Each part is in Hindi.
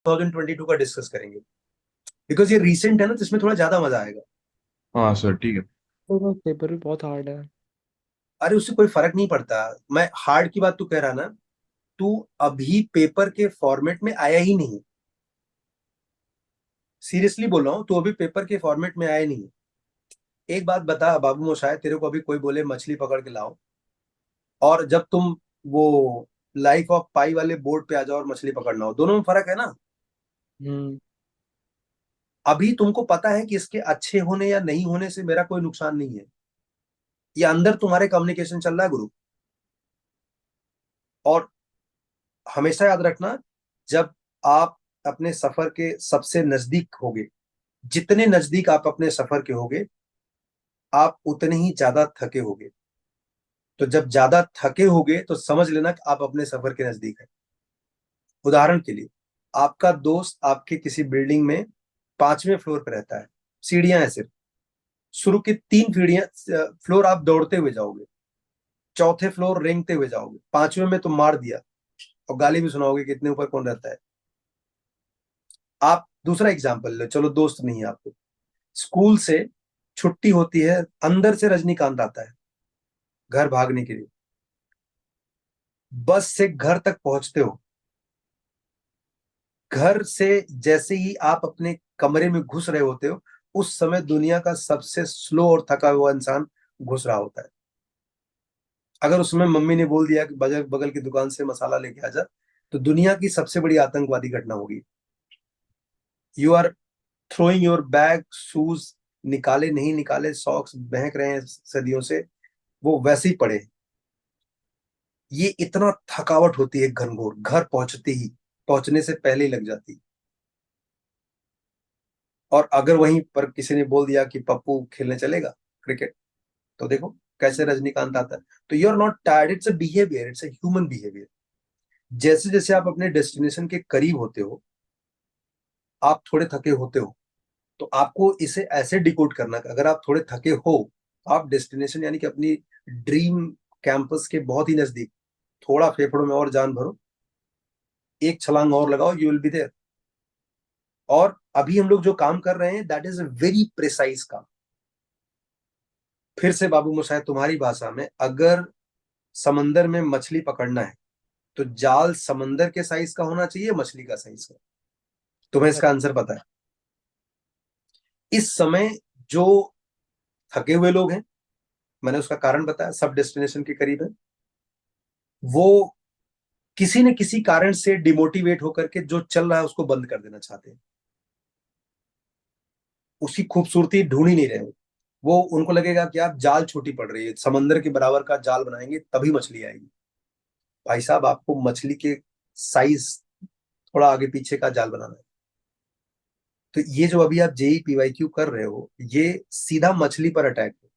2022 का डिस्कस करेंगे, बिकॉज ये रीसेंट है ना, तो इसमें थोड़ा ज्यादा मजा आएगा। हाँ सर, ठीक है। तो पेपर भी बहुत हार्ड है। अरे उससे कोई फर्क नहीं पड़ता। मैं हार्ड की बात तू कह रहा ना, तू अभी पेपर के फॉर्मेट में आया ही नहीं। सीरियसली बोल रहा हूँ, तू अभी पेपर के फॉर्मेट में आया नहीं। एक बात बता बाबू मोशाय, तेरे को अभी कोई बोले मछली पकड़ के लाओ, और जब तुम वो लाइफ ऑफ पाई वाले बोर्ड पे आ जाओ और मछली पकड़ना हो, दोनों में फर्क है ना। हम्म। अभी तुमको पता है कि इसके अच्छे होने या नहीं होने से मेरा कोई नुकसान नहीं है। ये अंदर तुम्हारे कम्युनिकेशन चल रहा है गुरु। और हमेशा याद रखना, जब आप अपने सफर के सबसे नजदीक होगे, जितने नजदीक आप अपने सफर के होगे, आप उतने ही ज्यादा थके होगे। तो जब ज्यादा थके होगे तो समझ लेना कि आप अपने सफर के नजदीक हैं। उदाहरण के लिए, आपका दोस्त आपके किसी बिल्डिंग में 5वें फ्लोर पर रहता है। सीढ़ियां हैं सिर्फ, शुरू की 3 सीढ़ियां फ्लोर आप दौड़ते हुए जाओगे, चौथे फ्लोर रेंगते हुए जाओगे, 5वें में तो मार दिया और गाली भी सुनाओगे कि इतने ऊपर कौन रहता है। आप दूसरा एग्जाम्पल लो, चलो दोस्त नहीं है आपको। स्कूल से छुट्टी होती है, अंदर से रजनीकांत आता है घर भागने के लिए। बस से घर तक पहुंचते हो, घर से जैसे ही आप अपने कमरे में घुस रहे होते हो, उस समय दुनिया का सबसे स्लो और थका हुआ इंसान घुस रहा होता है। अगर उसमें मम्मी ने बोल दिया कि बगल बगल की दुकान से मसाला लेके आ जा, तो दुनिया की सबसे बड़ी आतंकवादी घटना होगी। You are throwing your bag, shoes निकाले नहीं निकाले, सॉक्स बहक रहे हैं सदियों से, वो वैसे ही पड़े हैं। ये इतना थकावट होती है घनघोर, घर पहुंचते ही, पहुंचने से पहले ही लग जाती है। और अगर वहीं पर किसी ने बोल दिया कि पप्पू खेलने चलेगा क्रिकेट, तो देखो कैसे रजनीकांत आता है। तो you are not tired, it's a behaviour, it's a human behaviour. जैसे जैसे आप अपने डेस्टिनेशन के करीब होते हो, आप थोड़े थके होते हो, तो आपको इसे ऐसे डिकोड करना कि अगर आप थोड़े थके हो, तो आप डेस्टिनेशन यानी कि अपनी ड्रीम कैंपस के बहुत ही नजदीक, थोड़ा फेफड़ों में और जान भरो, एक छलांग और लगाओ, यू विल बी देयर। और अभी हम लोग जो काम कर रहे हैं, that is a very precise काम। फिर से बाबू मोशाय तुम्हारी भाषा में, अगर समंदर में मछली पकड़ना है, तो जाल समंदर के साइज का होना चाहिए, मछली का साइज का। तुम्हें इसका आंसर पता है। इस समय जो थके हुए लोग हैं, मैंने उसका कारण बताया, सब डेस्टिनेशन के करीब है, वो किसी न किसी कारण से डिमोटिवेट होकर के जो चल रहा है उसको बंद कर देना चाहते हैं। उसकी खूबसूरती ढूंढ ही नहीं रहे हो। वो उनको लगेगा कि यार जाल छोटी पड़ रही है, समंदर के बराबर का जाल बनाएंगे तभी मछली आएगी। भाई साहब, आपको मछली के साइज थोड़ा आगे पीछे का जाल बनाना है। तो ये जो अभी आप जेई पीवाईक्यू कर रहे हो, ये सीधा मछली पर अटैक है।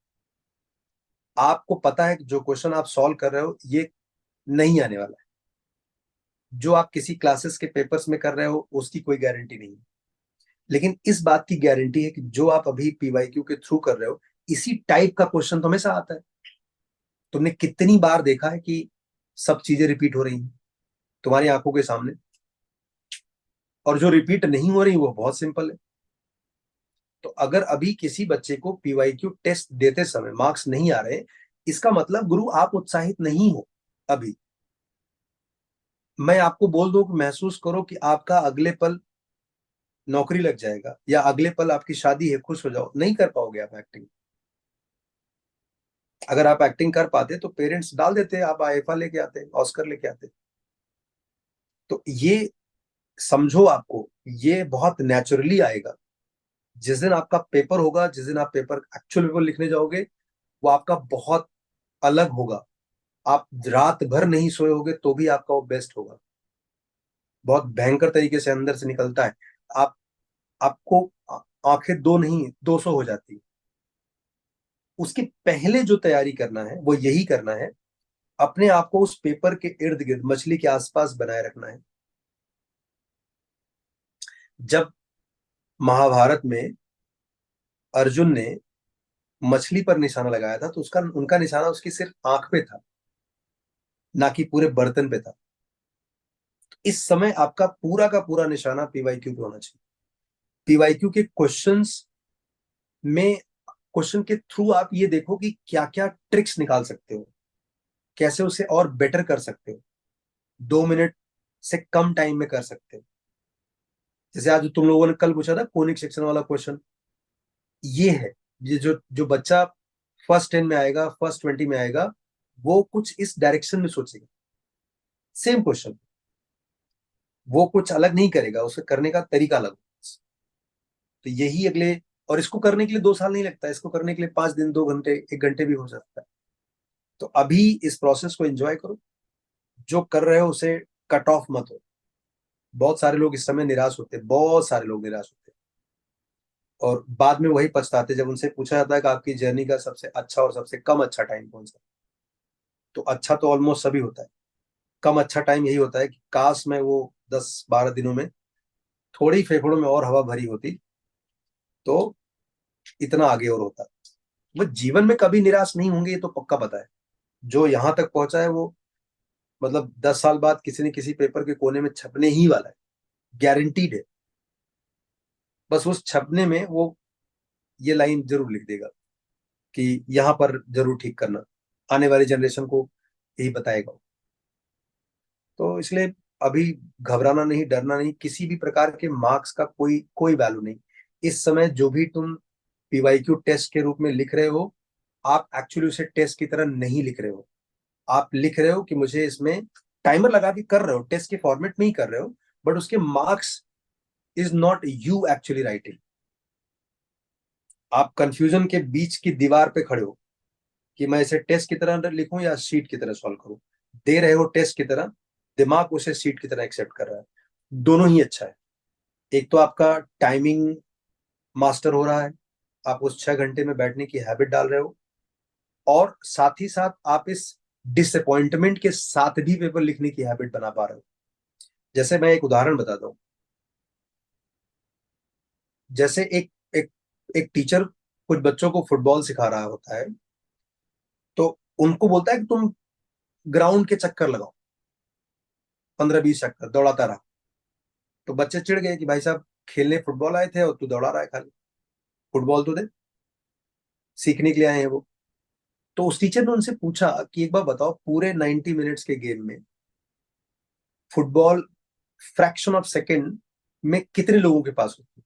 आपको पता है कि जो क्वेश्चन आप सॉल्व कर रहे हो ये नहीं आने वाला है। जो आप किसी क्लासेस के पेपर्स में कर रहे हो उसकी कोई गारंटी नहीं है। लेकिन इस बात की गारंटी है कि जो आप अभी पीवाईक्यू के थ्रू कर रहे हो, इसी टाइप का क्वेश्चन तो हमेशा आता है। तुमने कितनी बार देखा है कि सब चीजें रिपीट हो रही हैं तुम्हारी आंखों के सामने, और जो रिपीट नहीं हो रही वो बहुत सिंपल है। तो अगर अभी किसी बच्चे को पीवाईक्यू टेस्ट देते समय मार्क्स नहीं आ रहे, इसका मतलब गुरु आप उत्साहित नहीं हो अभी। मैं आपको बोल दूं कि महसूस करो कि आपका अगले पल नौकरी लग जाएगा, या अगले पल आपकी शादी है, खुश हो जाओ, नहीं कर पाओगे आप एक्टिंग। अगर आप एक्टिंग कर पाते तो पेरेंट्स डाल देते, आप आईफा लेके आते, ऑस्कर लेके आते। तो ये समझो, आपको ये बहुत नेचुरली आएगा। जिस दिन आपका पेपर होगा, जिस दिन आप पेपर एक्चुअल पेपर लिखने जाओगे, वो आपका बहुत अलग होगा। आप रात भर नहीं सोए होगे तो भी आपका वो बेस्ट होगा। बहुत भयंकर तरीके से अंदर से निकलता है। आप आपको आंखें दो नहीं 200 हो जाती। उसके पहले जो तैयारी करना है वो यही करना है, अपने आप को उस पेपर के इर्द गिर्द, मछली के आसपास बनाए रखना है। जब महाभारत में अर्जुन ने मछली पर निशाना लगाया था, तो उसका उनका निशाना उसकी सिर्फ आंख पे था, ना कि पूरे बर्तन पे था। इस समय आपका पूरा का पूरा निशाना पीवाईक्यू पे होना चाहिए। पीवाईक्यू के क्वेश्चंस में, क्वेश्चन के थ्रू आप ये देखो कि क्या क्या ट्रिक्स निकाल सकते हो, कैसे उसे और बेटर कर सकते हो, 2 मिनट से कम टाइम में कर सकते हो। जैसे आज तुम लोगों ने कल पूछा था कोनिक सेक्शन वाला क्वेश्चन, ये है। ये जो जो बच्चा फर्स्ट 10 में आएगा, फर्स्ट 20 में आएगा, वो कुछ इस डायरेक्शन में सोचेगा। सेम क्वेश्चन, वो कुछ अलग नहीं करेगा, उसे करने का तरीका अलग। तो यही अगले, और इसको करने के लिए 2 साल नहीं लगता, इसको करने के लिए 5 दिन, 2 घंटे, 1 घंटे भी हो सकता है। तो अभी इस प्रोसेस को एंजॉय करो, जो कर रहे हो उसे कट ऑफ मत हो। बहुत सारे लोग इस समय निराश होते हैं, बहुत सारे लोग निराश होते हैं, और बाद में वही पछताते जब उनसे पूछा जाता है कि आपकी जर्नी का सबसे अच्छा और सबसे कम अच्छा टाइम कौन सा। तो अच्छा तो ऑलमोस्ट सभी होता है, कम अच्छा टाइम यही होता है कि काश मैं वो 10-12 दिनों में थोड़ी फेफड़ों में और हवा भरी होती तो इतना आगे और होता। वो जीवन में कभी निराश नहीं होंगे, ये तो पक्का पता है। जो यहां तक पहुंचा है वो, मतलब 10 साल बाद किसी न किसी पेपर के कोने में छपने ही वाला है, गारंटीड है। बस उस छपने में वो ये लाइन जरूर लिख देगा कि यहाँ पर जरूर ठीक करना, आने वाली जनरेशन को यही बताएगा। तो इसलिए अभी घबराना नहीं, डरना नहीं, किसी भी प्रकार के मार्क्स का कोई कोई वैल्यू नहीं। इस समय जो भी तुम पीवाईक्यू टेस्ट के रूप में लिख रहे हो, आप एक्चुअली उसे टेस्ट की तरह नहीं लिख रहे हो। आप लिख रहे हो कि मुझे इसमें टाइमर लगा के कर रहे हो, टेस्ट के फॉर्मेट में ही कर रहे हो, बट उसके marks is not you actually writing. आप कंफ्यूजन के बीच की दीवार पे खड़े हो कि मैं इसे टेस्ट की तरह लिखूं या शीट की तरह सॉल्व करूं। दे रहे हो टेस्ट की तरह, दिमाग उसे शीट की तरह एक्सेप्ट कर रहा है। दोनों ही अच्छा है। एक तो आपका टाइमिंग मास्टर हो रहा है, आप उस 6 घंटे में बैठने की हैबिट डाल रहे हो, और साथ ही साथ आप इस डिसअपॉइंटमेंट के साथ भी पेपर लिखने की हैबिट बना पा रहे हो। जैसे मैं एक उदाहरण बताता हूँ। जैसे एक एक एक टीचर कुछ बच्चों को फुटबॉल सिखा रहा होता है, तो उनको बोलता है कि तुम ग्राउंड के चक्कर लगाओ, 15-20 चक्कर दौड़ाता रहा। तो बच्चे चिढ़ गए कि भाई साहब खेलने फुटबॉल आए थे और तू दौड़ा रहा है खाली, फुटबॉल तो दे, सीखने के लिए आए हैं वो। तो उस टीचर ने उनसे पूछा कि एक बार बताओ, पूरे 90 मिनट्स के गेम में फुटबॉल फ्रैक्शन ऑफ सेकेंड में कितने लोगों के पास होती है?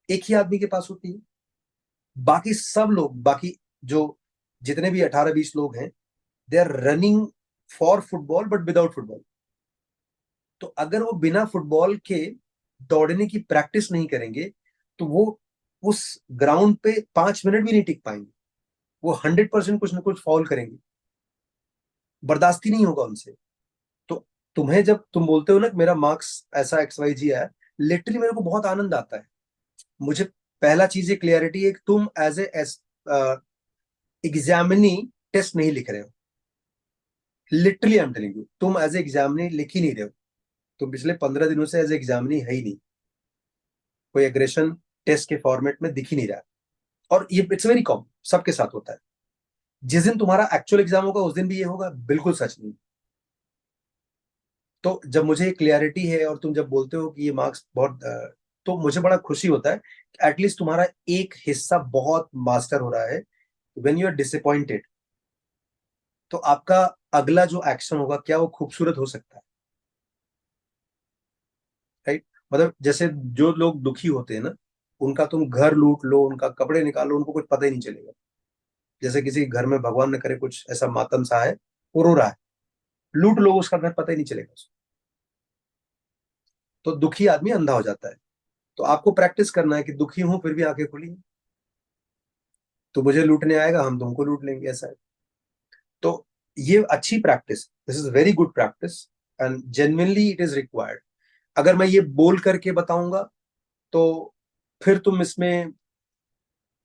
एक ही आदमी के पास होती है। बाकी सब लोग, बाकी जो जितने भी 18-20 लोग हैं, they are running for football but without football. तो अगर वो बिना फुटबॉल के दौड़ने की प्रैक्टिस नहीं करेंगे, तो वो उस ग्राउंड पे 5 मिनट भी नहीं टिक पाएंगे। वो 100% कुछ ना कुछ फाउल करेंगे, बर्दाश्त ही नहीं होगा उनसे। तो तुम्हें जब तुम बोलते हो ना कि मेरा मार्क्स ऐसा XYZ है, लिटरली मेरे को बहुत आनंद आता है। मुझे पहला चीज ये क्लियरिटी है कि तुम एज ए एग्जामिनी टेस्ट नहीं लिख रहे हो। Literally I am telling you, तुम एज ए एग्जामिनी लिख ही नहीं रहे हो। तुम पिछले 15 दिनों से एज ए एग्जामिनी है ही नहीं। कोई एग्रेशन टेस्ट के फॉर्मेट में दिख ही नहीं रहा है। और ये इट्स वेरी कॉमन, सबके साथ होता है। जिस दिन तुम्हारा एक्चुअल एग्जाम होगा उस दिन भी ये होगा, बिल्कुल सच नहीं। तो जब मुझे क्लियरिटी है और तुम जब बोलते हो कि ये मार्क्स बहुत तो मुझे बड़ा खुशी होता है कि एटलीस्ट तुम्हारा एक हिस्सा बहुत मास्टर हो रहा है। व्हेन यू आर डिसअपॉइंटेड, तो आपका अगला जो एक्शन होगा क्या वो खूबसूरत हो सकता है, राइट? मतलब जैसे जो लोग दुखी होते हैं ना, उनका तुम घर लूट लो, उनका कपड़े निकालो, उनको कुछ पता ही नहीं चलेगा। जैसे किसी घर में भगवान न करे कुछ ऐसा मातम सा है, वो रो रहा है, लूट लो उसका घर, पता ही नहीं चलेगा उसको। तो दुखी आदमी अंधा हो जाता है। तो आपको प्रैक्टिस करना है कि दुखी हूं फिर भी आंखें खुली हैं, तो मुझे लूटने आएगा, हम तुमको लूट लेंगे, ऐसा है। तो ये अच्छी practice, this is very good practice, and genuinely it is required. अगर मैं ये बोल करके बताऊंगा तो फिर तुम इसमें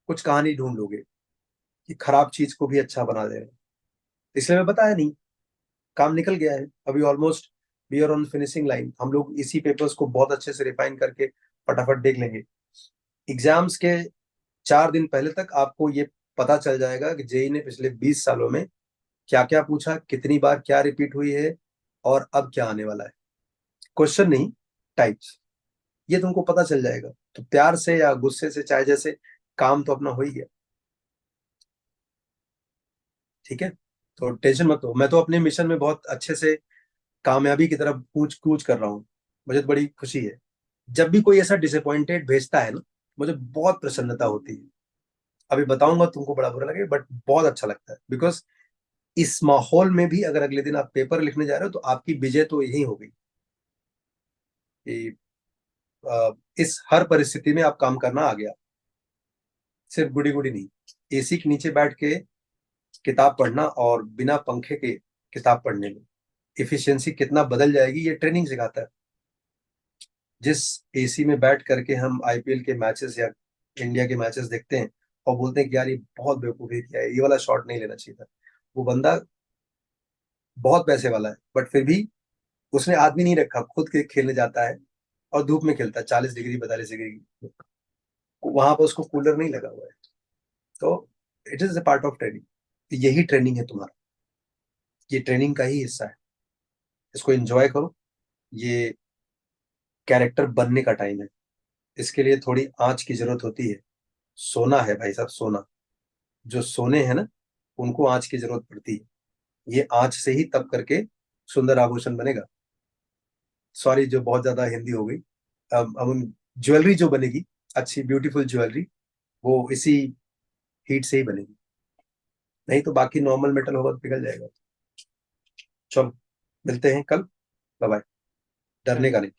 कुछ कहानी ढूंढ लोगे कि खराब चीज को भी अच्छा बना दे रहे हैं। इसलिए मैं बताया नहीं, काम निकल गया है अभी almost. We are on finishing line. हम लोग इसी पेपर्स को बहुत अच्छे से रिफाइन करके फटाफट देख लेंगे। एग्जाम्स के 4 दिन पहले तक आपको ये पता चल जाएगा कि जेई ने पिछले 20 सालों में क्या क्या पूछा, कितनी बार क्या रिपीट हुई है, और अब क्या आने वाला है। क्वेश्चन नहीं, टाइप्स, ये तुमको पता चल जाएगा। तो प्यार से या गुस्से से, चाहे जैसे, काम तो अपना हो ही गया। ठीक है, तो टेंशन मत लो, मैं तो अपने मिशन में बहुत अच्छे से कामयाबी की तरफ कूच कूच कर रहा हूँ। मुझे तो बड़ी खुशी है, जब भी कोई ऐसा डिसअपॉइंटेड भेजता है ना, मुझे बहुत प्रसन्नता होती है। अभी बताऊंगा, तुमको बड़ा बुरा लगे, बट बहुत अच्छा लगता है, बिकॉज इस माहौल में भी अगर अगले दिन आप पेपर लिखने जा रहे हो तो आपकी विजय तो यही हो गई कि इस हर परिस्थिति में आप काम करना आ गया। सिर्फ गुडी गुडी नहीं, एसी के नीचे बैठ के किताब पढ़ना और बिना पंखे के किताब पढ़ने में इफिशियंसी कितना बदल जाएगी, ये ट्रेनिंग सिखाता है। जिस एसी में बैठ करके हम आईपीएल के मैचेस या इंडिया के मैचेस देखते हैं और बोलते हैं कि यार ये बहुत बेवकूफी किया है, ये वाला शॉट नहीं लेना चाहिए था, वो बंदा बहुत पैसे वाला है, बट फिर भी उसने आदमी नहीं रखा, खुद के खेलने जाता है और धूप में खेलता है 40 डिग्री 42 डिग्री की, वहां पर उसको कूलर नहीं लगा हुआ है। तो it is a part of training. यही ट्रेनिंग है तुम्हारा, ये ट्रेनिंग का ही हिस्सा है, इसको एंजॉय करो। ये कैरेक्टर बनने का टाइम है, इसके लिए थोड़ी आंच की जरूरत होती है। सोना है भाई साहब, सोना। जो सोने हैं ना, उनको आंच की जरूरत पड़ती है। ये आंच से ही तप करके सुंदर आभूषण बनेगा। सॉरी, जो बहुत ज्यादा हिंदी हो गई। अब ज्वेलरी जो बनेगी, अच्छी ब्यूटीफुल ज्वेलरी, वो इसी हीट से ही बनेगी। नहीं तो बाकी नॉर्मल मेटल होगा तो पिघल जाएगा। चलो, मिलते हैं कल। Bye bye. डरने चलो। का नहीं।